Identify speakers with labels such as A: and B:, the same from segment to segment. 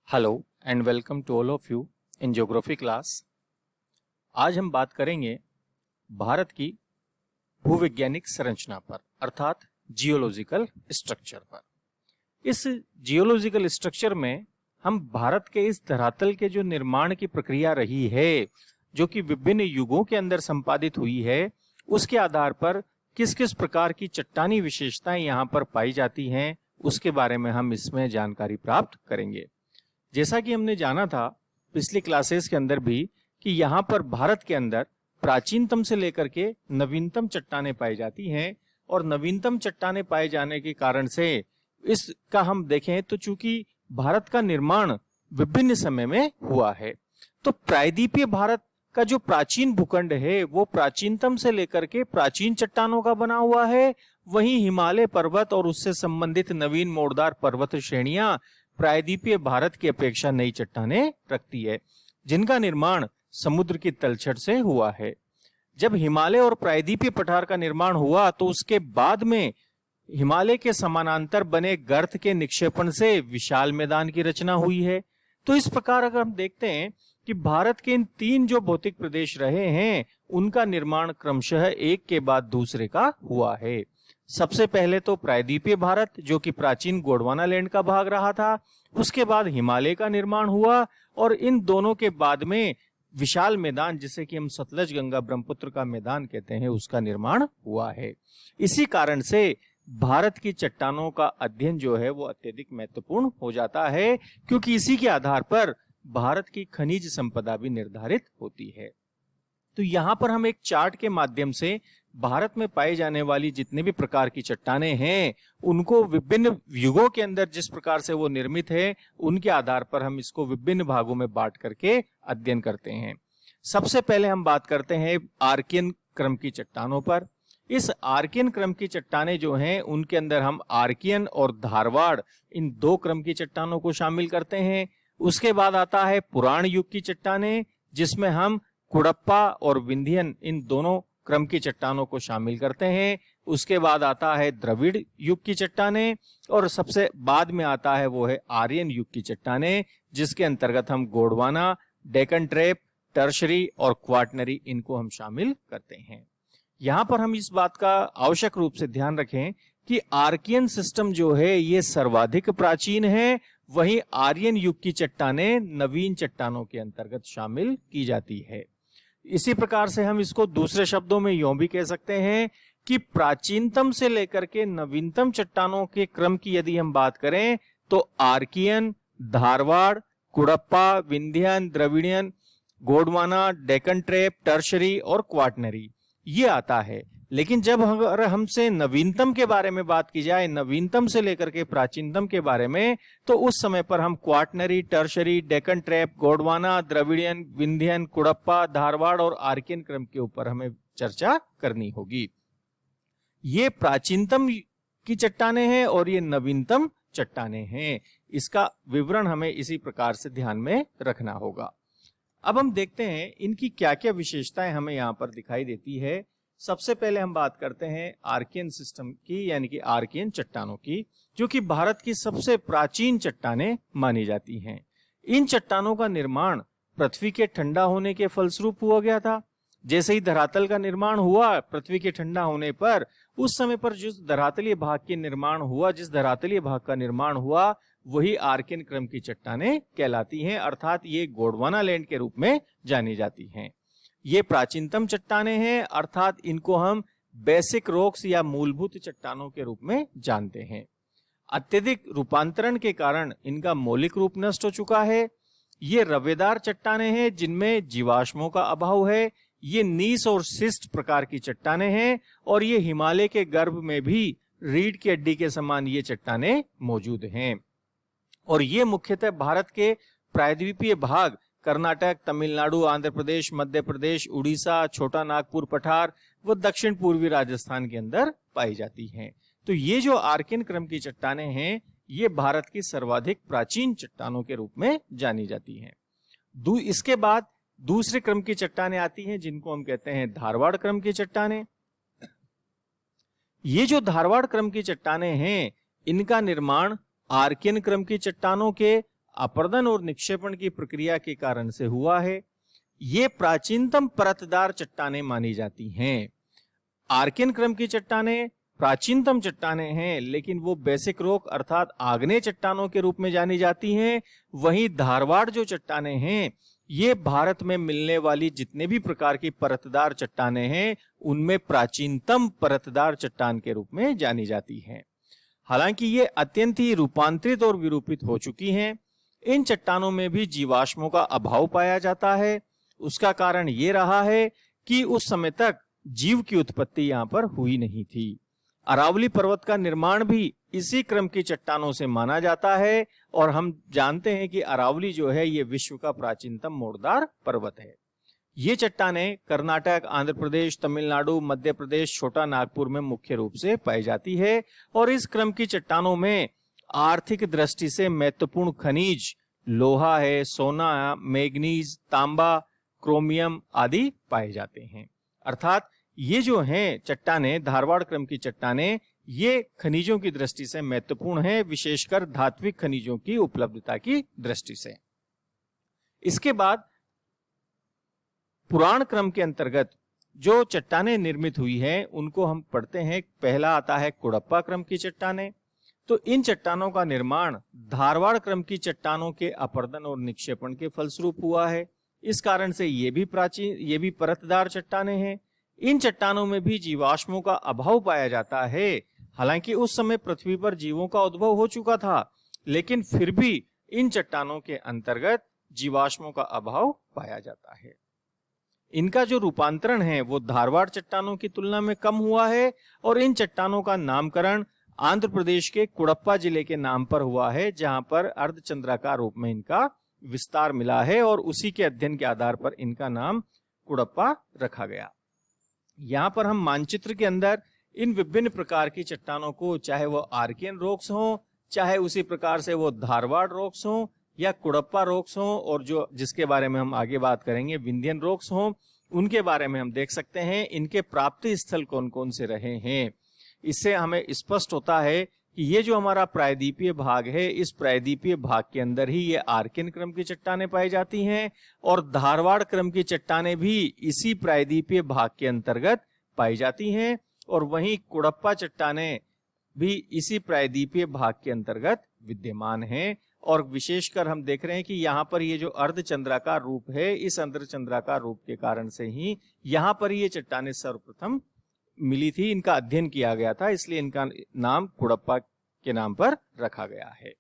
A: Hello and welcome to all of you in geography class. आज हम बात करेंगे भारत की भूवैज्ञानिक संरचना पर अर्थात जियोलॉजिकल स्ट्रक्चर पर। इस जियोलॉजिकल स्ट्रक्चर में हम भारत के इस धरातल के जो निर्माण की प्रक्रिया रही है, जो कि विभिन्न युगों के अंदर संपादित हुई है, उसके आधार पर किस किस प्रकार की चट्टानी विशेषताएं यहाँ पर पाई जाती हैं, उसके बारे में हम इसमें जानकारी प्राप्त करेंगे। जैसा कि हमने जाना था पिछली क्लासेस के अंदर भी कि यहाँ पर भारत के अंदर प्राचीनतम से लेकर के नवीनतम चट्टानें पाई जाती हैं, और नवीनतम चट्टानें पाए जाने के कारण से इसका हम देखें तो चूंकि भारत का निर्माण विभिन्न समय में हुआ है, तो प्रायद्वीपीय भारत का जो प्राचीन भूखंड है वो प्राचीनतम से लेकर के प्राचीन चट्टानों का बना हुआ है। वहीं हिमालय पर्वत और उससे संबंधित नवीन मोड़दार पर्वत श्रेणियां प्रायद्वीपीय भारत की अपेक्षा नई चट्टानें रखती है, जिनका निर्माण समुद्र की तलछट से हुआ है। जब हिमालय और प्रायद्वीपीय पठार का निर्माण हुआ तो उसके बाद में हिमालय के समानांतर बने गर्त के निक्षेपण से विशाल मैदान की रचना हुई है। तो इस प्रकार अगर हम देखते हैं कि भारत के इन तीन जो भौतिक प्रदेश रहे हैं, उनका निर्माण क्रमशः एक के बाद दूसरे का हुआ है। सबसे पहले तो प्रायद्वीपीय भारत, जो कि प्राचीन गोंडवाना लैंड का भाग रहा था, उसके बाद हिमालय का निर्माण हुआ, और इन दोनों के बाद में विशाल मैदान, जिसे कि हम सतलज गंगा ब्रह्मपुत्र का मैदान कहते हैं, उसका निर्माण हुआ है। इसी कारण से भारत की चट्टानों का अध्ययन जो है वो अत्यधिक महत्वपूर्ण हो जाता है, क्योंकि इसी के आधार पर भारत की खनिज संपदा भी निर्धारित होती है। तो यहाँ पर हम एक चार्ट के माध्यम से भारत में पाई जाने वाली जितने भी प्रकार की चट्टानें हैं, उनको विभिन्न युगों के अंदर जिस प्रकार से वो निर्मित है, उनके आधार पर हम इसको विभिन्न भागों में बांट करके अध्ययन करते हैं। सबसे पहले हम बात करते हैं आर्कियन क्रम की चट्टानों पर। इस आर्कियन क्रम की चट्टानें जो हैं, उनके अंदर हम आर्कियन और धारवाड़ इन दो क्रम की चट्टानों को शामिल करते हैं। उसके बाद आता है पुराण युग की चट्टानें, जिसमें हम कुड़प्पा और विंध्यन इन दोनों क्रम की चट्टानों को शामिल करते हैं। उसके बाद आता है द्रविड़ युग की चट्टानें, और सबसे बाद में आता है वो है आर्यन युग की चट्टानें, जिसके अंतर्गत हम गोंडवाना, डेक्कन ट्रैप, टर्शरी और क्वाटरनरी इनको हम शामिल करते हैं। यहाँ पर हम इस बात का आवश्यक रूप से ध्यान रखें कि आर्कियन सिस्टम जो है ये सर्वाधिक प्राचीन है, वहीं आर्यन युग की चट्टानें नवीन चट्टानों के अंतर्गत शामिल की जाती है। इसी प्रकार से हम इसको दूसरे शब्दों में यूं भी कह सकते हैं कि प्राचीनतम से लेकर के नवीनतम चट्टानों के क्रम की यदि हम बात करें तो Archean, Dharwar, Cuddapah, Vindhyan, Dravidian, Gondwana, Deccan trap, tertiary और क्वाटरनरी ये आता है। लेकिन जब अगर हमसे नवीनतम के बारे में बात की जाए, नवीनतम से लेकर के प्राचीनतम के बारे में, तो उस समय पर हम quaternary, tertiary, Deccan trap, Gondwana, Dravidian, Vindhyan, Cuddapah, Dharwad और आर्कियन क्रम के ऊपर हमें चर्चा करनी होगी। ये प्राचीनतम की चट्टानें हैं और ये नवीनतम चट्टानें हैं। इसका विवरण हमें इसी प्रकार से ध्यान में रखना होगा। अब हम देखते हैं इनकी क्या क्या विशेषताएं हमें यहाँ पर दिखाई देती है। सबसे पहले हम बात करते हैं आर्कियन सिस्टम की, यानी कि आर्कियन चट्टानों की, जो कि भारत की सबसे प्राचीन चट्टानें मानी जाती हैं। इन चट्टानों का निर्माण पृथ्वी के ठंडा होने के फलस्वरूप हुआ गया था। जैसे ही धरातल का निर्माण हुआ पृथ्वी के ठंडा होने पर, उस समय पर जिस धरातलीय भाग के निर्माण हुआ, जिस धरातलीय भाग का निर्माण हुआ, वही आर्कियन क्रम की चट्टानें कहलाती हैं, अर्थात ये गोंडवाना लैंड के रूप में जानी जाती हैं। ये प्राचीनतम चट्टानें हैं, अर्थात इनको हम बेसिक रॉक्स या मूलभूत चट्टानों के रूप में जानते हैं। अत्यधिक रूपांतरण के कारण इनका मौलिक रूप नष्ट हो चुका है। ये रवेदार चट्टानें हैं जिनमें जीवाश्मों का अभाव है। ये नीस और शिस्ट प्रकार की चट्टानें हैं, और ये हिमालय के गर्भ में भी रीढ़ की हड्डी के समान ये चट्टानें मौजूद हैं। और ये मुख्यतः भारत के प्रायद्वीपीय भाग कर्नाटक, तमिलनाडु, आंध्र प्रदेश, मध्य प्रदेश, उड़ीसा, छोटा नागपुर पठार व दक्षिण पूर्वी राजस्थान के अंदर पाई जाती हैं। तो ये जो आर्कियन क्रम की चट्टानें हैं, ये भारत की सर्वाधिक प्राचीन चट्टानों के रूप में जानी जाती हैं। इसके बाद दूसरे क्रम की चट्टानें आती हैं, जिनको हम कहते हैं धारवाड़ क्रम की चट्टानें। ये जो धारवाड़ क्रम की चट्टानें हैं, इनका निर्माण आर्कियन क्रम की चट्टानों के अपर्दन और निक्षेपण की प्रक्रिया के कारण से हुआ है। ये प्राचीनतम परतदार चट्टानें मानी जाती हैं। आर्कियन क्रम की चट्टानें प्राचीनतम चट्टानें हैं, लेकिन वो बेसिक रॉक अर्थात आग्नेय चट्टानों के रूप में जानी जाती हैं। वहीं धारवाड़ जो चट्टानें हैं, ये भारत में मिलने वाली जितने भी प्रकार की परतदार चट्टानें हैं, उनमें प्राचीनतम परतदार चट्टान के रूप में जानी जाती हैं। हालांकि ये अत्यंत ही रूपांतरित और विरूपित हो चुकी हैं। इन चट्टानों में भी जीवाश्मों का अभाव पाया जाता है। उसका कारण ये रहा है कि उस समय तक जीव की उत्पत्ति यहाँ पर हुई नहीं थी। अरावली पर्वत का निर्माण भी इसी क्रम की चट्टानों से माना जाता है और हम जानते हैं कि अरावली जो है ये विश्व का प्राचीनतम मोड़दार पर्वत है। ये चट्टानें कर्नाटक, आंध्र प्रदेश, तमिलनाडु, मध्य प्रदेश, छोटा नागपुर में मुख्य रूप से पाई जाती है और इस क्रम की चट्टानों में आर्थिक दृष्टि से महत्वपूर्ण खनिज लोहा है, सोना, मैग्नीज, तांबा, क्रोमियम आदि पाए जाते हैं। अर्थात ये जो हैं चट्टानें, धारवाड़ क्रम की चट्टानें, ये खनिजों की दृष्टि से महत्वपूर्ण है, विशेषकर धात्विक खनिजों की उपलब्धता की दृष्टि से। इसके बाद पुराण क्रम के अंतर्गत जो चट्टानें निर्मित हुई हैं उनको हम पढ़ते हैं। पहला आता है कुड़प्पा क्रम की चट्टानें। तो इन चट्टानों का निर्माण धारवाड़ क्रम की चट्टानों के अपर्दन और निक्षेपण के फलस्वरूप हुआ है। इस कारण से ये भी परतदार चट्टानें हैं। इन चट्टानों में भी जीवाश्मों का अभाव पाया जाता है। हालांकि उस समय पृथ्वी पर जीवों का उद्भव हो चुका था, लेकिन फिर भी इन चट्टानों के अंतर्गत जीवाश्मों का अभाव पाया जाता है। इनका जो रूपांतरण है वो धारवाड़ चट्टानों की तुलना में कम हुआ है और इन चट्टानों का नामकरण आंध्र प्रदेश के कुड़प्पा जिले के नाम पर हुआ है, जहां पर अर्धचंद्राकार रूप में इनका विस्तार मिला है और उसी के अध्ययन के आधार पर इनका नाम कुड़प्पा रखा गया। यहाँ पर हम मानचित्र के अंदर इन विभिन्न प्रकार की चट्टानों को, चाहे वो आर्कियन रॉक्स हों, चाहे उसी प्रकार से वो धारवाड़ रॉक्स हों या कुड़प्पा रॉक्स हों, और जो जिसके बारे में हम आगे बात करेंगे विंध्यन रॉक्स हों, उनके बारे में हम देख सकते हैं इनके प्राप्ति स्थल कौन कौन से रहे हैं। इससे हमें स्पष्ट होता है कि ये जो हमारा प्रायद्वीपीय भाग है, इस प्रायद्वीपीय भाग के अंदर ही ये आर्कियन क्रम की चट्टानें पाई जाती हैं और धारवाड़ क्रम की चट्टानें भी इसी प्रायद्वीपीय भाग के अंतर्गत पाई जाती हैं और वहीं कुड़प्पा चट्टानें भी इसी प्रायद्वीपीय भाग के अंतर्गत विद्यमान हैं। और विशेषकर हम देख रहे हैं कि यहाँ पर ये जो अर्धचंद्राकार रूप है, इस अर्धचंद्राकार रूप के कारण से ही यहाँ पर ये चट्टानें सर्वप्रथम मिली थी, इनका अध्ययन किया गया था, इसलिए इनका नाम कुड़प्पा के नाम पर रखा गया है।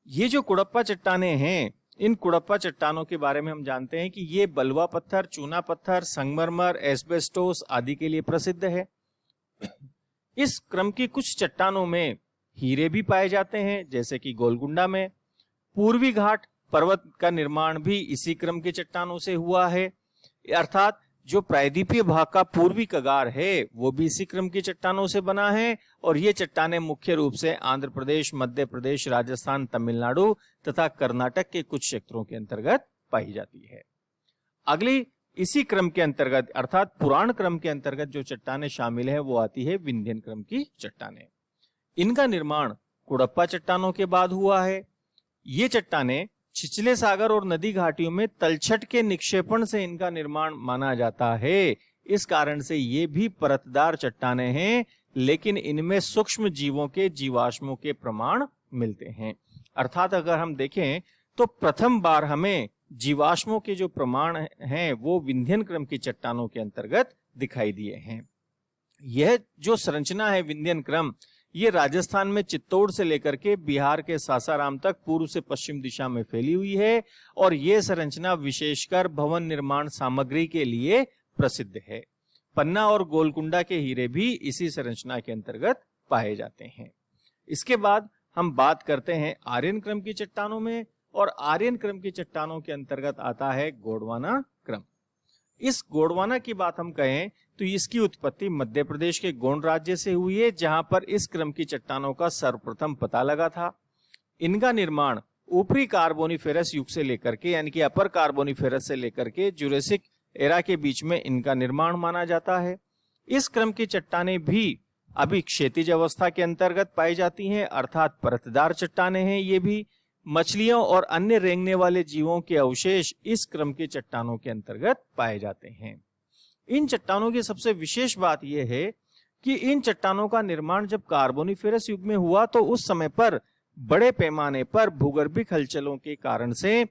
A: ये जो कुड़प्पा चट्टानें हैं, इन कुड़प्पा चट्टानों के बारे में हम जानते हैं कि ये बलुआ पत्थर, चूना पत्थर, संगमरमर, एस्बेस्टोस आदि के लिए प्रसिद्ध है। इस क्रम की कुछ चट्टानों में हीरे भी पाए जाते हैं, जैसे कि गोलकुंडा में। पूर्वी घाट पर्वत का निर्माण भी इसी क्रम के चट्टानों से हुआ है, अर्थात जो प्रायद्वीपीय भाग का पूर्वी कगार है वो भी इसी क्रम की चट्टानों से बना है और ये चट्टानें मुख्य रूप से आंध्र प्रदेश, मध्य प्रदेश, राजस्थान, तमिलनाडु तथा कर्नाटक के कुछ क्षेत्रों के अंतर्गत पाई जाती है। अगली इसी क्रम के अंतर्गत अर्थात पुराण क्रम के अंतर्गत जो चट्टानें शामिल है वो आती है विंध्यन क्रम की चट्टानें। इनका निर्माण कुड़प्पा चट्टानों के बाद हुआ है। ये चट्टानें छिछले सागर और नदी घाटियों में तलछट के निक्षेपण से इनका निर्माण माना जाता है। इस कारण से ये भी परतदार चट्टानें हैं, लेकिन इनमें सूक्ष्म जीवों के जीवाश्मों के प्रमाण मिलते हैं। अर्थात अगर हम देखें तो प्रथम बार हमें जीवाश्मों के जो प्रमाण हैं वो विंध्यन क्रम की चट्टानों के अंतर्गत दिखाई दिए हैं। यह जो संरचना है विंध्यन क्रम, ये राजस्थान में चित्तौड़ से लेकर के बिहार के सासाराम तक पूर्व से पश्चिम दिशा में फैली हुई है और ये संरचना विशेषकर भवन निर्माण सामग्री के लिए प्रसिद्ध है। पन्ना और गोलकुंडा के हीरे भी इसी संरचना के अंतर्गत पाए जाते हैं। इसके बाद हम बात करते हैं आर्यन क्रम की चट्टानों में, और आर्यन क्रम की चट्टानों के अंतर्गत आता है गोंडवाना क्रम। इस गोंडवाना की बात हम कहें तो इसकी उत्पत्ति मध्य प्रदेश के गोंड राज्य से हुई है, जहां पर इस क्रम की चट्टानों का सर्वप्रथम पता लगा था। इनका निर्माण ऊपरी कार्बोनिफेरस युग से लेकर के यानी कि अपर कार्बोनिफेरस से लेकर के जुरेसिक एरा के बीच में इनका निर्माण माना जाता है। इस क्रम की चट्टानें भी अभी क्षैतिज अवस्था के अंतर्गत पाई जाती हैं, अर्थात परतदार चट्टानें हैं ये भी। मछलियों और अन्य रेंगने वाले जीवों के अवशेष इस क्रम की चट्टानों के अंतर्गत पाए जाते हैं। इन चट्टानों की सबसे विशेष बात यह है कि इन चट्टानों का निर्माण जब कार्बोनिफेरस युग में हुआ तो उस समय पर बड़े पैमाने पर भूगर्भिक हलचलों के कारण से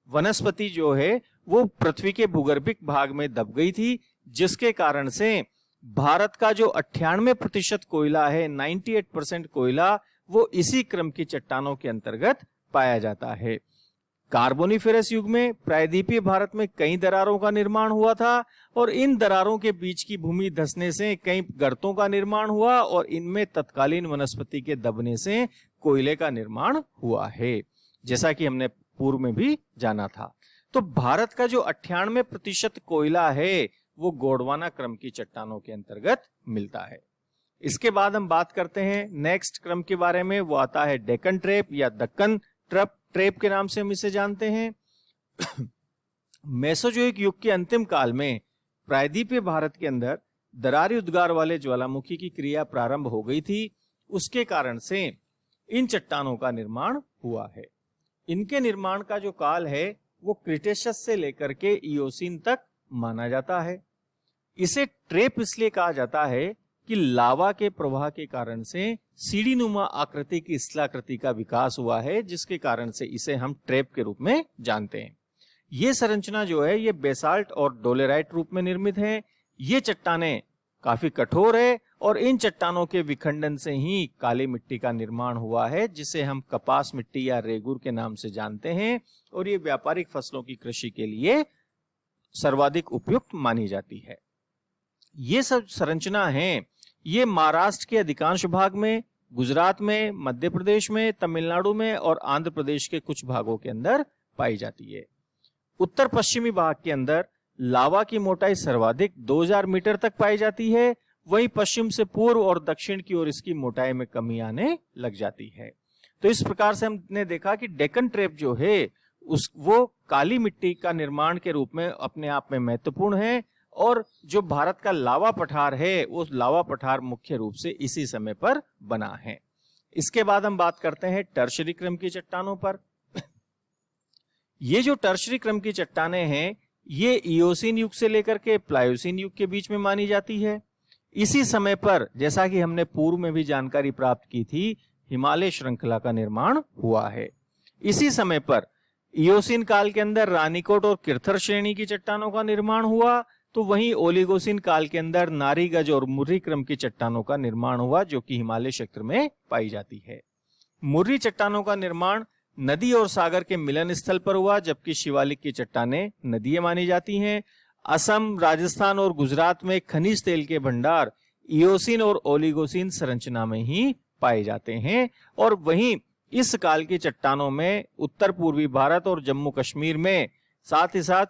A: वनस्पति जो है वो पृथ्वी के भूगर्भिक भाग में दब गई थी, जिसके कारण से भारत का जो 98% कोयला है, 98% कोयला, वो इसी क्रम की चट्टानों के अंतर्गत पाया जाता है। कार्बोनिफेरस युग में प्रायद्वीपीय भारत में कई दरारों का निर्माण हुआ था और इन दरारों के बीच की भूमि धंसने से कई गर्तों का निर्माण हुआ और इनमें तत्कालीन वनस्पति के दबने से कोयले का निर्माण हुआ है, जैसा कि हमने पूर्व में भी जाना था। तो भारत का जो 98% कोयला है वो गोंडवाना क्रम की चट्टानों के अंतर्गत मिलता है। इसके बाद हम बात करते हैं नेक्स्ट क्रम के बारे में, वो आता है डेक्कन ट्रेप या दक्कन ट्रेप के नाम से हम इसे जानते हैं। मेसोजोइक युग के अंतिम काल में प्रायद्वीपीय भारत के अंदर दरारी उद्गार वाले ज्वालामुखी की क्रिया प्रारंभ हो गई थी, उसके कारण से इन चट्टानों का निर्माण हुआ है। इनके निर्माण का जो काल है वो क्रिटेशियस से लेकर के इयोसीन तक माना जाता है। इसे ट्रेप इसलिए कहा जाता है कि लावा के प्रवाह के कारण से सीढ़ी नुमा आकृति की स्थलाकृति का विकास हुआ है, जिसके कारण से इसे हम ट्रेप के रूप में जानते हैं। ये संरचना जो है ये बेसाल्ट और डोलेराइट रूप में निर्मित है। ये चट्टानें काफी कठोर है और इन चट्टानों के विखंडन से ही काली मिट्टी का निर्माण हुआ है, जिसे हम कपास मिट्टी या रेगुर के नाम से जानते हैं और ये व्यापारिक फसलों की कृषि के लिए सर्वाधिक उपयुक्त मानी जाती है। ये सब संरचना है ये महाराष्ट्र के अधिकांश भाग में, गुजरात में, मध्य प्रदेश में, तमिलनाडु में और आंध्र प्रदेश के कुछ भागों के अंदर पाई जाती है। उत्तर पश्चिमी भाग के अंदर लावा की मोटाई सर्वाधिक 2000 मीटर तक पाई जाती है, वहीं पश्चिम से पूर्व और दक्षिण की ओर इसकी मोटाई में कमी आने लग जाती है। तो इस प्रकार से हमने देखा कि डेक्कन ट्रेप जो है वो काली मिट्टी का निर्माण के रूप में अपने आप में महत्वपूर्ण है और जो भारत का लावा पठार है वो लावा पठार मुख्य रूप से इसी समय पर बना है। इसके बाद हम बात करते हैं टर्शरी क्रम की चट्टानों पर। ये जो टर्शरी क्रम की चट्टानें हैं ये इयोसीन युग से लेकर के प्लायोसीन युग के बीच में मानी जाती है। इसी समय पर, जैसा कि हमने पूर्व में भी जानकारी प्राप्त की थी, हिमालय श्रृंखला का निर्माण हुआ है। इसी समय पर इयोसीन काल के अंदर रानीकोट और किरथर श्रेणी की चट्टानों का निर्माण हुआ, तो वहीं ओलिगोसीन काल के अंदर नारीगज और मुर्री क्रम की चट्टानों का निर्माण हुआ, जो कि हिमालय क्षेत्र में पाई जाती है। मुर्री चट्टानों का निर्माण नदी और सागर के मिलन स्थल पर हुआ, जबकि शिवालिक की चट्टानें नदीय मानी जाती हैं। असम, राजस्थान और गुजरात में खनिज तेल के भंडार इयोसीन और ओलिगोसीन संरचना में ही पाए जाते हैं और वहीं इस काल की चट्टानों में उत्तर पूर्वी भारत और जम्मू कश्मीर में, साथ ही साथ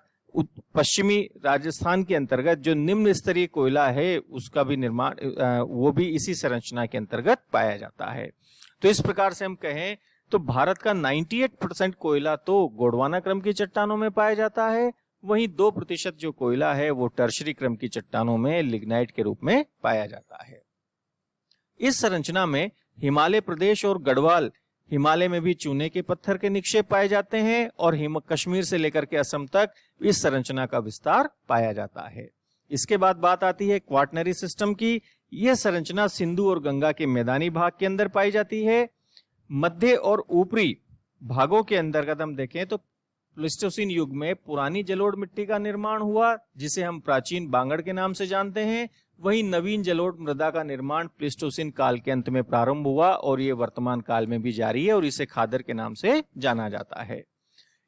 A: पश्चिमी राजस्थान के अंतर्गत जो निम्न स्तरीय कोयला है उसका भी निर्माण वो भी इसी संरचना के अंतर्गत पाया जाता है। तो इस प्रकार से हम कहें तो भारत का 98% कोयला तो गोंडवाना क्रम की चट्टानों में पाया जाता है, वहीं 2% जो कोयला है वो टर्शरी क्रम की चट्टानों में लिग्नाइट के रूप में पाया जाता है। इस संरचना में हिमालय प्रदेश और गढ़वाल हिमालय में भी चूने के पत्थर के निक्षेप पाए जाते हैं और कश्मीर से लेकर के असम तक इस संरचना का विस्तार पाया जाता है। इसके बाद बात आती है क्वाटनरी सिस्टम की। यह संरचना सिंधु और गंगा के मैदानी भाग के अंदर पाई जाती है। मध्य और ऊपरी भागों के अंतर्गत हम देखें तो प्लीस्टोसीन युग में पुरानी जलोढ़ मिट्टी का निर्माण हुआ, जिसे हम प्राचीन बांगड़ के नाम से जानते हैं। वहीं नवीन जलोढ़ मृदा का निर्माण प्लीस्टोसीन काल के अंत में प्रारंभ हुआ और ये वर्तमान काल में भी जारी है और इसे खादर के नाम से जाना जाता है।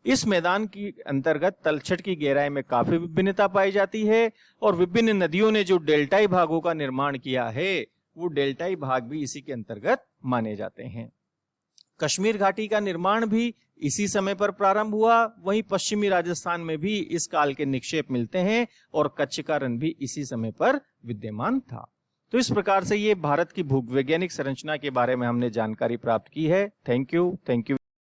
A: इस मैदान की अंतर्गत तलछट की गहराई में काफी विभिन्नता पाई जाती है और विभिन्न नदियों ने जो डेल्टाई भागों का निर्माण किया है वो डेल्टाई भाग भी इसी के अंतर्गत माने जाते हैं। कश्मीर घाटी का निर्माण भी इसी समय पर प्रारंभ हुआ, वहीं पश्चिमी राजस्थान में भी इस काल के निक्षेप मिलते हैं और कच्छ का रण भी इसी समय पर विद्यमान था। तो इस प्रकार से ये भारत की भूवैज्ञानिक संरचना के बारे में हमने जानकारी प्राप्त की है। Thank you.